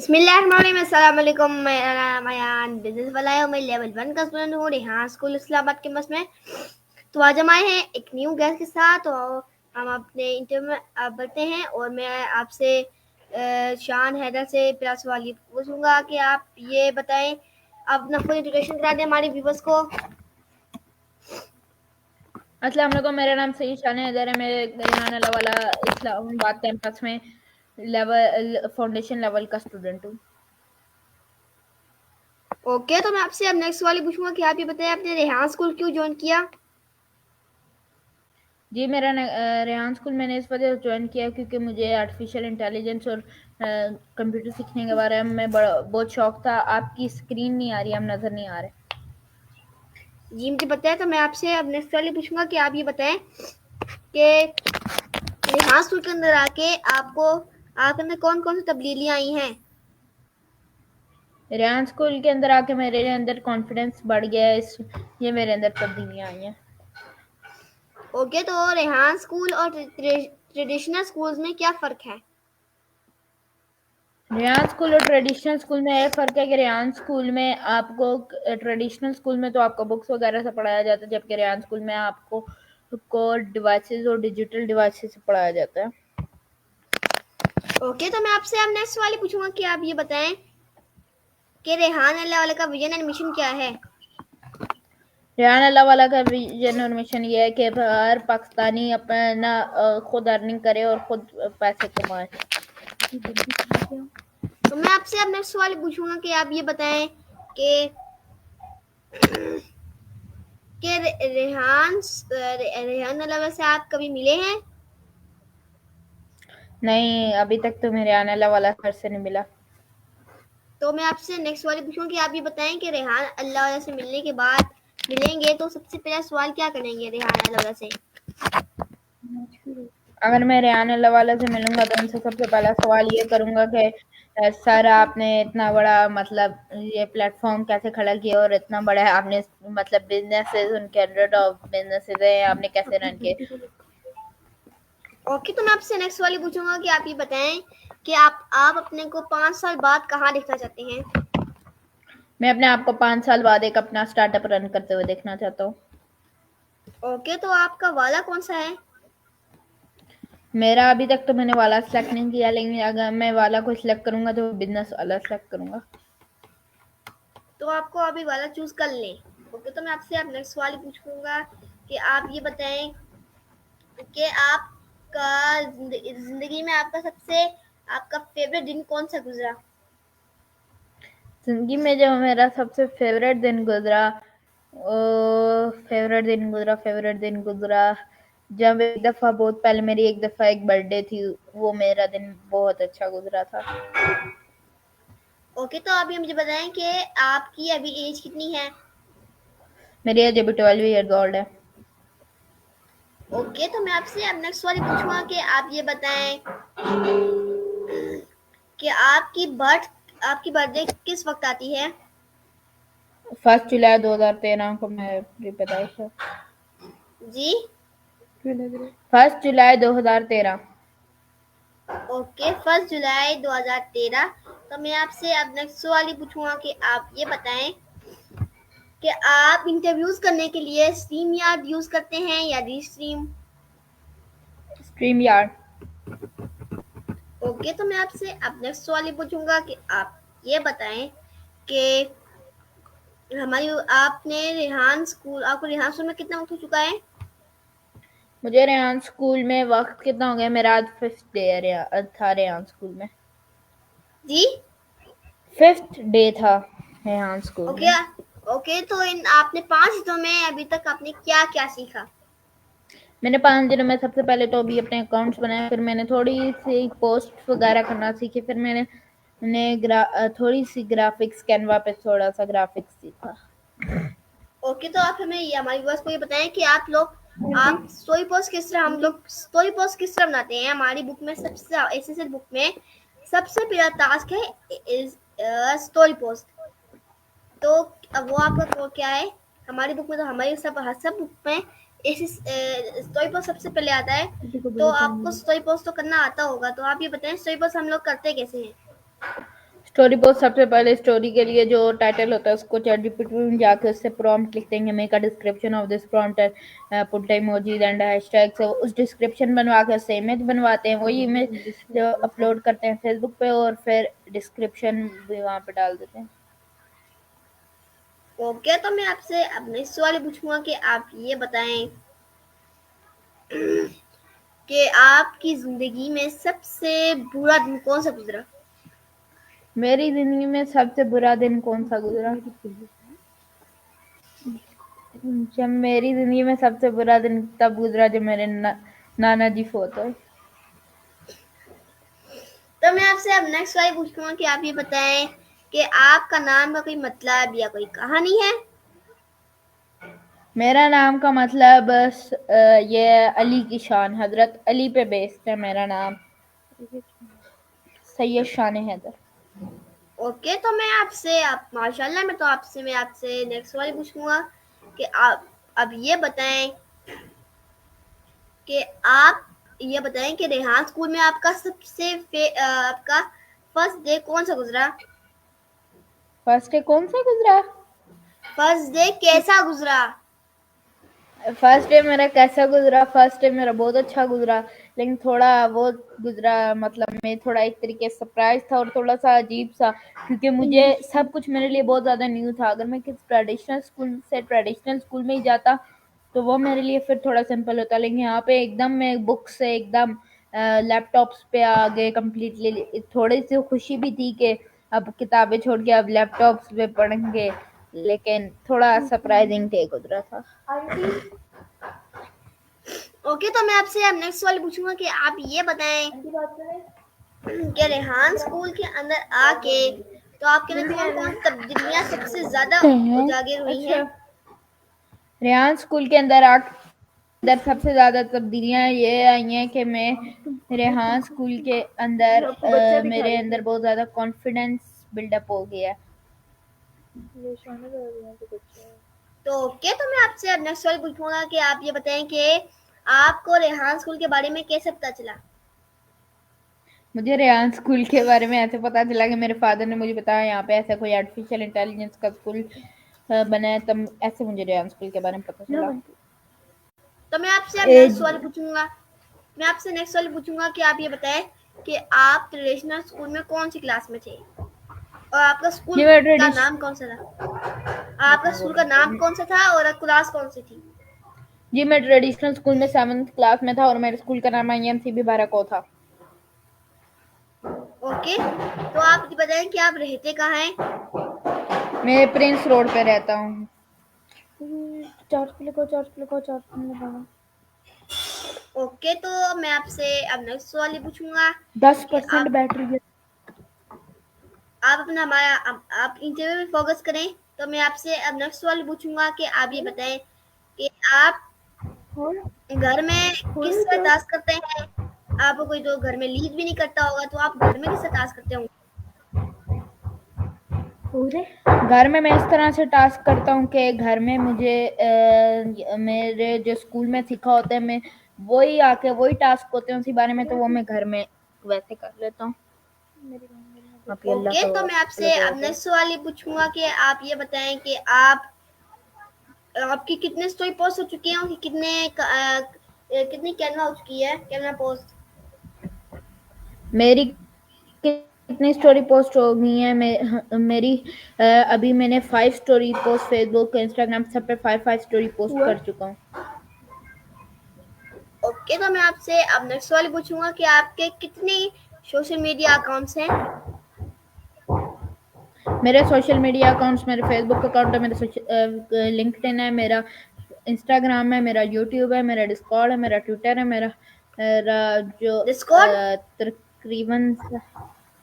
बिस्मिल्लाहिर्रहमानिर्रहीम। अस्सलाम वालेकुम। मेरा नाम अयान बिजनेस वाला है और मैं लेवल 1 का स्टूडेंट हूँ रेहान स्कूल इस्लामाबाद कैंपस में। तो आज हम आए हैं एक न्यू गेस्ट के साथ और हम अपने इंटरव्यू में बढ़ते हैं और मैं आपसे शान हैदर से पहला सवाल ये पूछूंगा कि आप ये बताएं, आप अपना फुल इंट्रोडक्शन करा दें हमारे व्यूवर्स को। अस्सलाम वालेकुम, मेरा नाम सईद शान हैदर है। मैं रेहान वाला इस्लामाबाद कैंपस में फाउंडेशन लेवल का स्टूडेंट हूँ। ओके, तो मैं आपसे अब नेक्स्ट सवाल पूछूंगा कि आप ये बताएं आपने रेहान स्कूल क्यों ज्वाइन किया। जी, मेरा रेहान स्कूल मैंने इस वजह से ज्वाइन किया क्योंकि मुझे आर्टिफिशियल इंटेलिजेंस और कंप्यूटर सीखने के बारे में बहुत शौक था। आपकी स्क्रीन नहीं आ रही, हम नज़र नहीं आ रहे। जी मुझे पता है, तो मैं आपसे अब नेक्स्ट सवाल पूछूंगा कि आप ये बताएं कि रेहान स्कूल के अंदर आके आपके अंदर कौन कौन सी तब्दीलियां आई हैं। रेहान स्कूल के अंदर आके मेरे अंदर कॉन्फिडेंस बढ़ गया है, ये मेरे अंदर तब्दीलियाँ आई हैं। ओके, तो रेहान स्कूल और ट्रेडिशनल स्कूल्स में क्या फ़र्क है। रेहान स्कूल और ट्रेडिशनल स्कूल में यह फ़र्क है कि रेहान स्कूल में आपको ट्रेडिशनल स्कूल में तो आपको बुक्स वगैरह से पढ़ाया जाता है, जबकि रेहान स्कूल में आपको को डिवाइसेस और डिजिटल डिवाइसेस से पढ़ाया जाता है। ओके, तो मैं आपसे अब नेक्स्ट वाली पूछूंगा कि आप ये बताएं कि रेहान अल्लाह वाला का विजन एंड मिशन क्या है। रेहान अल्लाह वाला का विजन और मिशन ये है कि हर पाकिस्तानी अपना खुद अर्निंग करे और खुद पैसे कमाए। तो मैं आपसे अब नेक्स्ट वाली पूछूंगा कि आप ये बताएं कि रेहान अल्लाह वाला से आप कभी मिले हैं। नहीं, अभी तक तो मेरे रेहान अल्लाह वाला घर से नहीं मिला। तो मैं आपसे नेक्स्ट वाली पूछूंगा कि आप ये बताएं कि रेहान अल्लाह वाला से मिलने के बाद मिलेंगे तो सबसे पहला सवाल क्या करेंगे रेहान अल्लाह वाला से। अगर मैं रेहान अल्लाह वाला से मिलूंगा तो उनसे सबसे पहला सवाल ये करूंगा कि सर, आपने इतना बड़ा मतलब ये प्लेटफॉर्म कैसे खड़ा किया और इतना बड़ा है आपने मतलब बिजनेसेस, उनके हंड्रेड ऑफ बिजनेसेस है, आपने कैसे रन किए। ओके, तो मैं आपसे नेक्स्ट वाली पूछूंगा कि आप ये बताएं कि आप अपने को 5 साल बाद कहाँ देखना चाहते हैं। मैं अपने आप को 5 साल बाद एक अपना स्टार्टअप रन करते हुए देखना चाहता हूँ। ओके, तो आपका वाला कौन सा है। मेरा अभी तक तो मैंने वाला सेलेक्ट नहीं किया, लेकिन अगर मैं वाला को सिलेक्ट करूंगा तो बिजनेस वाला सेलेक्ट करूंगा। तो आपको अभी वाला चूज कर लें। ओके, तो मैं आपसे अब नेक्स्ट वाली पूछूंगा कि आप ये बताएं कि आपका जिंदगी में आपका फेवरेट दिन कौन सा गुजरा। जिंदगी में जो मेरा सबसे फेवरेट दिन गुजरा जब एक दफा, बहुत पहले मेरी एक दफा एक बर्थडे थी, वो मेरा दिन बहुत अच्छा गुजरा था। ओके, तो अभी मुझे बताएं कि आपकी अभी एज कितनी है। मेरी एज अभी 12 ईयर्स ओल्ड है। ओके, तो मैं आपसे अब नेक्स्ट वाली पूछूंगा कि आप ये बताएं कि आपकी बर्थडे किस वक्त आती है। 1 जुलाई 2013 को मैं पैदाइश है। जी। 1 जुलाई 2013। ओके, 1 जुलाई 2013। तो मैं आपसे अब नेक्स्ट वाली पूछूंगा कि आप ये बताएं कि आप इंटरव्यूज करने के लिए स्ट्रीम यार्ड यूज करते हैं या रीस्ट्रीम। Stream yard. ओके, तो मैं आपसे अब नेक्स्ट वाली पूछूंगा कि आप ये बताएं कि हमारी आपको रेहान स्कूल में कितना वक्त हो चुका है। मुझे रेहान स्कूल में वक्त कितना हो गया, मेरा आज 5th डे था रेहान स्कूल में। जी। 5th डे था रेहान स्कूल ओके। में। ओके, तो इन आपने 5 दिनों में अभी तक आपने क्या क्या सीखा। मैंने 5 दिनों में सबसे पहले तो अभी अपने अकाउंट्स बनाए, फिर मैंने थोड़ी सी पोस्ट वगैरह करना सीखी, फिर थोड़ी सी ग्राफिक्स, कैनवा पे थोड़ा सा ग्राफिक्स सीखा। ओके, तो आप हमें ये हमारी व्यूअर्स को ये बताएं कि आप स्टोरी पोस्ट किस तरह बनाते हैं। हमारी बुक में एसएसएल बुक में सबसे पहला टास्क है स्टोरी पोस्ट। तो अब वो आपका क्या है। हमारी बुक में तो हमारी सब बुक में स्टोरी पोस्ट सबसे पहले आता है। तो आपको स्टोरी पोस्ट तो करना आता होगा, तो आप ये बताएं स्टोरी पोस्ट हम लोग करते कैसे हैं। स्टोरी पोस्ट सबसे पहले स्टोरी के लिए जो टाइटल होता है उसको चैट जीपीटी में जाके उससे प्रॉम्प्ट लिखते हैं, make a description of this prompt put emojis and hashtags, उस डिस्क्रिप्शन बनवा के उससे इमेज बनवाते हैं, वही इमेज जो अपलोड करते हैं फेसबुक पे और फिर डिस्क्रिप्शन भी वहाँ पे डाल देते हैं। ओके, तो मैं आपसे अब नेक्स्ट सवाल पूछूंगा कि आप ये बताएं कि आपकी जिंदगी में सबसे बुरा दिन कौन सा गुजरा। मेरी जिंदगी में सबसे बुरा दिन कौन सा गुजरा? जब मेरी जिंदगी में सबसे बुरा दिन तब गुजरा जब मेरे नाना जी फोत हुए। तो मैं आपसे अब नेक्स्ट सवाल पूछूंगा कि आप ये बताएं कि आपका नाम का कोई मतलब या कोई कहानी है। मेरा नाम का मतलब ये अली की शान, हजरत अली पे बेस्ड है मेरा नाम, सैयद शान हैदर। ओके, तो मैं आपसे आप माशाल्लाह मैं आपसे नेक्स्ट सवाल पूछूंगा कि आप अब ये बताएं कि रेहान स्कूल में आपका आपका फर्स्ट डे कौन सा गुजरा। फर्स्ट डे कौन सा गुजरा? फर्स्ट डे कैसा गुजरा। फर्स्ट डे मेरा कैसा गुजरा? फर्स्ट डे मेरा बहुत अच्छा गुजरा, लेकिन थोड़ा वो गुजरा, मतलब मैं थोड़ा एक तरीके से सरप्राइज था और थोड़ा सा अजीब सा, क्योंकि मुझे सब कुछ मेरे लिए बहुत ज़्यादा न्यू था। अगर मैं किसी ट्रेडिशनल स्कूल में ही जाता तो वो मेरे लिए फिर थोड़ा सिंपल होता, लेकिन यहाँ पे एकदम मैं बुक से एकदम लैपटॉप्स पे आ गए कम्प्लीटली। थोड़ी सी खुशी भी थी कि अब किताबें छोड़ के अब लैपटॉप्स पे पढ़ेंगे, लेकिन थोड़ा सरप्राइजिंग डे गुजरा था। ओके, तो मैं आपसे अब नेक्स्ट सवाल पूछूंगा कि आप ये बताएं कि रेहान स्कूल के अंदर आके तो आपके अंदर कौन कौन तब्दीलियां सबसे ज्यादा उजागर हुई हैं। रेहान स्कूल के अंदर सबसे ज़्यादा तब्दीलियाँ ये आई हैं कि मैं रेहान स्कूल के अंदर मेरे अंदर बहुत ज़्यादा कॉन्फिडेंस बिल्डअप हो गया है। तो ओके, तो मैं आपसे अब नेक्स्ट सवाल पूछूंगा कि आप ये बताएं कि आपको रेहान स्कूल के बारे में कैसे पता चला। मुझे रेहान स्कूल के बारे में ऐसे पता चला कि मेरे फादर ने मुझे बताया यहाँ पे ऐसा कोई आर्टिफिशियल इंटेलिजेंस का स्कूल बना है, तब ऐसे मुझे रेहान स्कूल के बारे में पता चला। तो मैं आपसे अब नेक्स्ट सवाल पूछूंगा कि आप ये बताएं कि आप ट्रेडिशनल स्कूल में कौन सी क्लास में थे और आपका स्कूल जी मैं का नाम कौन सा था। आपका स्कूल का नाम कौन सा था और क्लास कौन सी थी। जी मैं ट्रेडिशनल स्कूल में 7th क्लास में था और मेरे स्कूल का नाम IMCB बाराको था। ओके, तो आप ये बताएं कि आप रहते कहाँ हैं। मैं प्रिंस रोड पे रहता हूँ। ओके, तो मैं आपसे अब नेक्स्ट सवाल ये पूछूंगा कि 10% बैटरी है। आप अपना हमारा आप इंटरव्यू में फोकस करें। तो मैं आपसे अब नेक्स्ट सवाल पूछूंगा कि आप ये बताएं कि आप घर में किससे टास्क करते हैं। आपको कोई तो घर में लीड भी नहीं करता होगा तो आप घर में किससे टास्क करते होंगे। घर में मैं इस तरह से टास्क करता हूँ कि घर में मुझे मेरे जो स्कूल में सिखा होता है मैं वही टास्क होते हैं उसी बारे में, तो वो मैं घर में वैसे कर लेता हूँ। ओके, तो मैं आपसे अब नेक्स्ट सवाल ये पूछूंगा कि आप ये बताएं कि आपकी कितने स्टोरी पोस्ट हो चुकी हैं और कितनी कैनवा हो चुकी है कैनवा पोस्ट। मेरी कितनी स्टोरी पोस्ट हो गई है? मेरी अभी मैंने 5 स्टोरी पोस्ट फेसबुक इंस्टाग्राम सब पे 5 स्टोरी पोस्ट कर चुका हूँ। ओके, तो मैं आपसे अब नेक्स्ट सवाल पूछूंगा कि आपके कितने सोशल मीडिया अकाउंट्स हैं। मेरे सोशल मीडिया अकाउंट्स, मेरे फेसबुक अकाउंट है, मेरे लिंक्डइन है, मेरा इंस्टाग्राम है, मेरा यूट्यूब है, मेरा डिस्कॉर्ड है, मेरा ट्विटर है, मेरा जो डिस्कॉर्ड। तकरीबन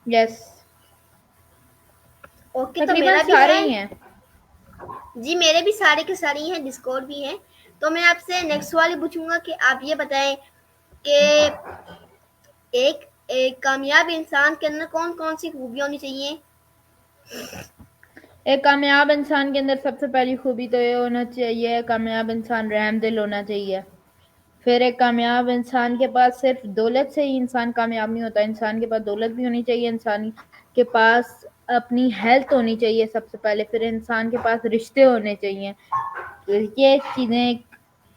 यस ओके, तो तकरीबन मेरा भी सारे है। ही हैं। जी, मेरे भी सारे के सारे ही हैं, डिस्कॉर्ड भी हैं। तो मैं आपसे नेक्स्ट सवाल पूछूंगा कि आप ये बताएं कि एक एक कामयाब इंसान के अंदर कौन कौन सी खूबियां होनी चाहिए। एक कामयाब इंसान के अंदर सबसे पहली खूबी तो ये होना चाहिए, कामयाब इंसान रहम दिल होना चाहिए। फिर एक कामयाब इंसान के पास सिर्फ दौलत से ही इंसान कामयाब नहीं होता, इंसान के पास दौलत भी होनी चाहिए, इंसान के पास अपनी हेल्थ होनी चाहिए सबसे पहले, फिर इंसान के पास रिश्ते होने चाहिए। तो ये चीज़ें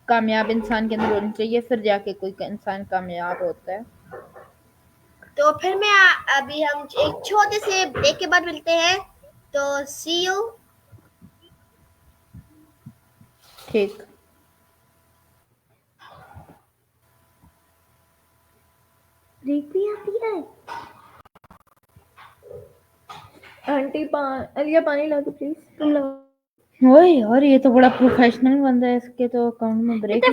कामयाब इंसान के अंदर होनी चाहिए, फिर जाके कोई इंसान कामयाब होता है। तो फिर मैं अभी हम एक छोटे से ब्रेक के बाद मिलते हैं, तो सी यू। ठीक। ब्रेक भी आती है। आंटी अलिया पानी ला दो प्लीज, तुम ला। ओए यार, ये तो बड़ा प्रोफेशनल बंदा है, इसके तो अकाउंट में ब्रेक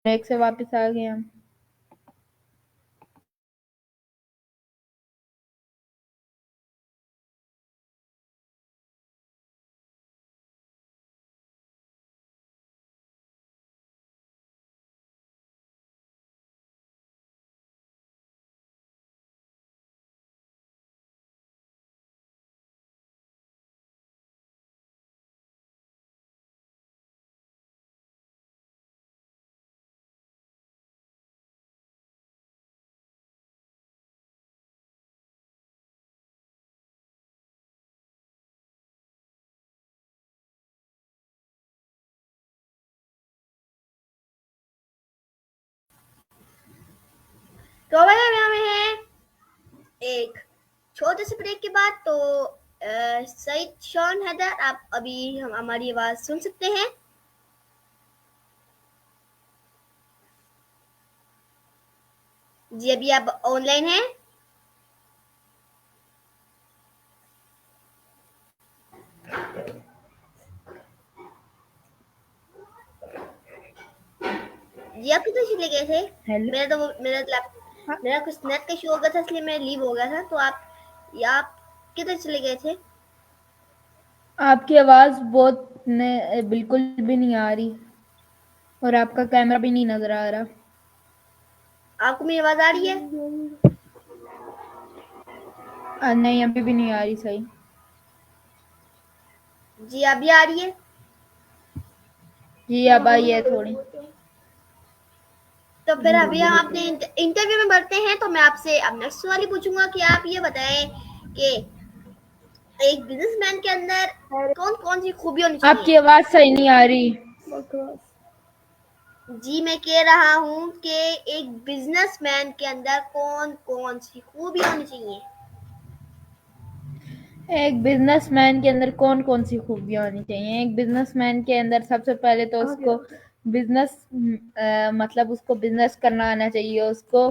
ब्रेक से वापस आ गए हम। तो भाई हमें है एक छोटे से ब्रेक के बाद, तो सईद शॉन हैदर, आप अभी हम हमारी आवाज सुन सकते हैं? जी अभी आप ऑनलाइन हैं? जी आप किधर चले गए थे? हेलो। मेरा कुछ नेट का इशू हो गया था, इसलिए मैं लीव हो गया था। तो आप किधर चले गए थे? आपकी आवाज बिल्कुल भी नहीं आ रही, और आपका कैमरा भी नहीं नजर आ रहा। आपको मेरी आवाज आ रही है? नहीं, अभी भी नहीं आ रही सही। जी अभी आ रही है? जी अब आई है थोड़ी। तो फिर अभी हम अपने इंटरव्यू में बढ़ते हैं। तो मैं आपसे अब नेक्स्ट सवाल ही पूछूंगा कि आप ये बताएं कि एक बिजनेसमैन के अंदर कौन कौन सी खूबी होनी चाहिए? आपकी आवाज सही नहीं आ रही। जी मैं कह रहा हूँ कि एक बिजनेसमैन के अंदर कौन कौन सी खूबी होनी चाहिए? एक बिजनेसमैन के अंदर कौन कौन सी खूबियां होनी चाहिए? एक बिजनेसमैन के अंदर सबसे पहले तो उसको बिजनेस मतलब उसको बिजनेस करना आना चाहिए, उसको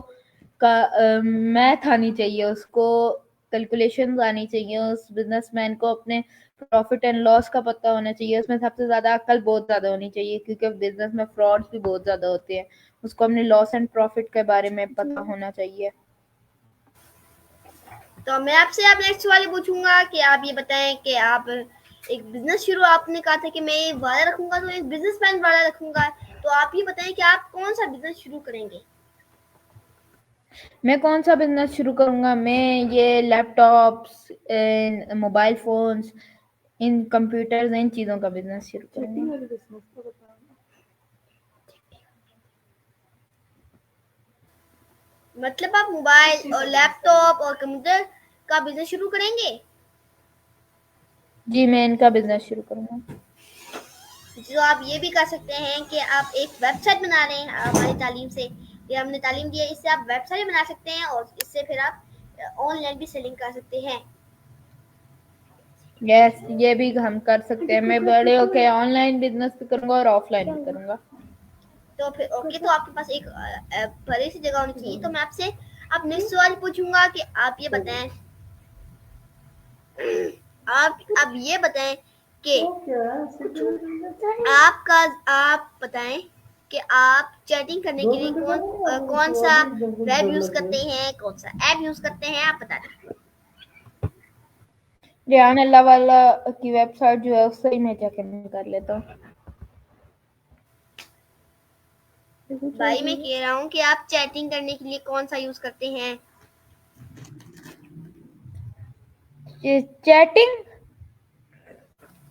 मैथ आनी चाहिए, उसको कैलकुलेशंस आनी चाहिए, उस बिजनेसमैन को अपने प्रॉफिट एंड लॉस का पता होना चाहिए, उसमें सबसे ज्यादा अक्ल बहुत ज्यादा होनी चाहिए, क्योंकि बिजनेस में फ्रॉड्स भी बहुत ज्यादा होते हैं। उसको अपने लॉस एंड प्रॉफिट के बारे में पता होना चाहिए। तो मैं आपसे अब नेक्स्ट सवाल पूछूंगा कि आप ये बताएं कि आप एक बिजनेस शुरू, आपने कहा था कि मैं वादा रखूंगा, तो एक बिजनेसमैन वादा रखूंगा। तो आप ये बताएं कि आप कौन सा बिजनेस शुरू करेंगे? मैं कौन सा बिजनेस शुरू करूंगा? मैं ये लैपटॉप्स, मोबाइल फोन्स, इन कंप्यूटर्स, इन चीजों का बिजनेस शुरू करूंगा। मतलब आप मोबाइल और लैपटॉप और कंप्यूटर का बिजनेस शुरू करेंगे? जी मैं इनका बिजनेस शुरू करूंगा। जो आप ये भी कर सकते हैं कि आप एक वेबसाइट बना रहे हैं हमारी तालीम से, ये हमने तालीम दी है, इससे आप वेबसाइट बना सकते हैं और इससे फिर आप ऑनलाइन भी सेलिंग कर सकते हैं। यस, ये भी हम कर सकते हैं। मैं बड़े होके ऑनलाइन बिजनेस भी करूंगा और ऑफलाइन भी करूंगा। तो फिर ओके, तो आपके पास एक बड़ी सी जगह होनी चाहिए। तो मैं आपसे अब नेक्स्ट सवाल पूछूंगा कि आप ये बताएं, आप ये बताएं कि आप बताएं कि आप चैटिंग करने के लिए कौन सा वेब यूज करते हैं, कौन सा ऐप यूज करते हैं, आप बता दें। रियान अल्लाह वाला की वेबसाइट जो है उससे ही मैं चेक कर लेता हूँ। भाई मैं कह रहा हूँ कि आप चैटिंग करने के लिए कौन सा यूज करते हैं? चैटिंग?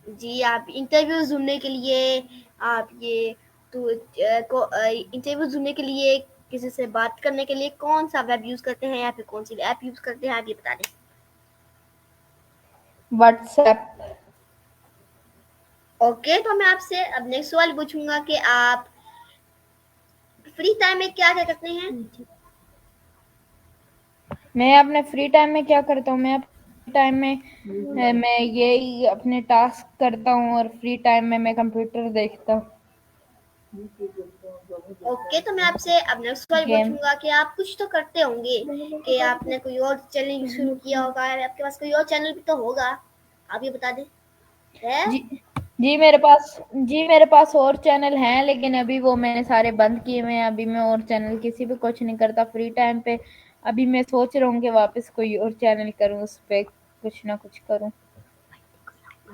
जी, आप इंटरव्यूज ढूंढने के लिए, आप ये तो इंटरव्यूज ढूंढने के लिए, किसी से बात करने के लिए कौन सा वेब यूज करते हैं या फिर कौन सी ऐप यूज करते हैं, आप ये बता दें। व्हाट्सएप। ओके, तो मैं आपसे अब नेक्स्ट सवाल पूछूंगा कि आप फ्री टाइम में क्या क्या करते हैं? मैं अपने फ्री टाइम में क्या करता हूँ? मैं अपने टाइम में मैं यही अपने टास्क करता हूँ और फ्री टाइम में मैं कंप्यूटर देखता हूँ। ओके, तो मैं आपसे अब नेक्स्ट सवाल गेम। पूछूंगा कि आप कुछ तो करते होंगे कि आपने कोई और चैनल शुरू किया होगा, या आपके पास कोई और चैनल भी तो होगा, आप ये बता दें। है? जी जी मेरे पास और चैनल हैं, लेकिन अभी वो मैंने सारे बंद किए हुए हैं। अभी मैं और चैनल किसी पे कुछ नहीं करता फ्री टाइम पे। अभी मैं सोच रहा हूँ कि वापस कोई और चैनल करूँ, उस पे कुछ ना कुछ करूँ।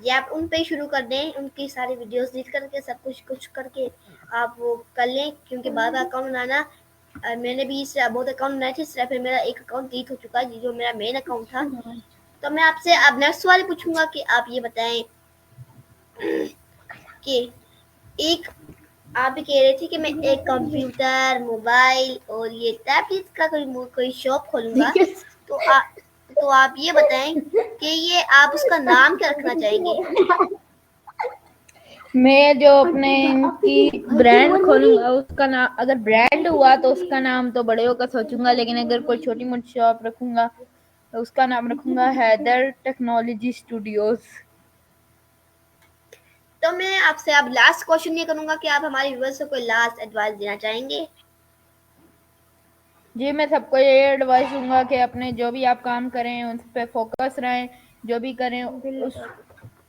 ये आप उन पे ही शुरू कर दें, उनकी सारी वीडियोस डिलीट करके, सब कुछ करके आप वो कर लें, क्योंकि बार बार अकाउंट बनाना, मैंने भी इससे बहुत अकाउंट बनाए थे, इससे फिर मेरा एक अकाउंट डिलीट हो चुका है जो मेरा मेन अकाउंट था। तो मैं आपसे अब नेक्स्ट सवाल पूछूंगा कि आप ये बताएं कि एक आप भी कह रहे थे कि मैं एक कंप्यूटर, मोबाइल और ये टैबलेट का कोई शॉप खोलूंगा, तो तो आप ये बताएं कि ये आप उसका नाम क्या रखना चाहेंगे? मैं जो अपने इनकी ब्रांड खोलूंगा, उसका नाम अगर ब्रांड हुआ तो उसका नाम तो बड़े होकर सोचूंगा, लेकिन अगर कोई छोटी मोटी शॉप रखूंगा तो उसका नाम रखूंगा हैदर टेक्नोलॉजी स्टूडियोज। तो मैं आपसे अब लास्ट क्वेश्चन ये करूंगा कि आप हमारे व्यूअर्स को कोई लास्ट एडवाइस देना चाहेंगे? जी, मैं सबको ये एडवाइस दूंगा कि अपने जो भी आप काम करें उस पर फोकस रहें। जो भी करें उस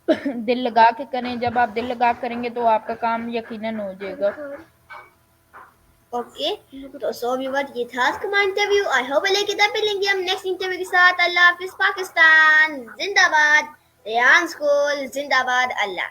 दिल लगा के करें। जब आप दिल लगा के करेंगे तो आपका काम यकीनन हो जाएगा। ओके, तो सो व्यूअर, ये था आज का हमारा इंटरव्यू। आई होप अगले किताब पे लेंगे हम नेक्स्ट इंटरव्यू के साथ। अल्लाह हाफिज। पाकिस्तान जिंदाबाद, रेहान स्कूल जिंदाबाद। अल्लाह।